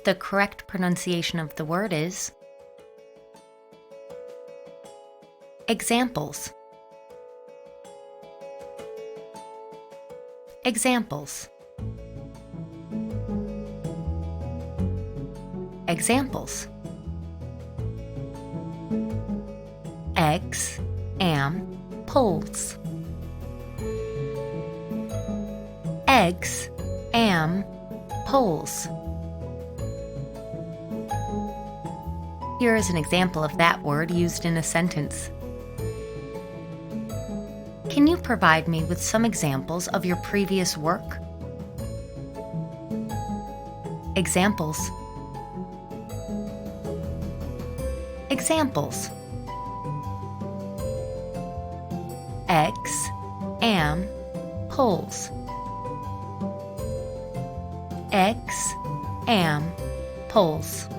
The correct pronunciation of the word is examples. Examples. Examples. Eggs, am, poles. Eggs, am, poles. Here is an example of that word used in a sentence. Can you provide me with some examples of your previous work? Examples. Examples. Eggs, am, poles. Eggs, am, poles.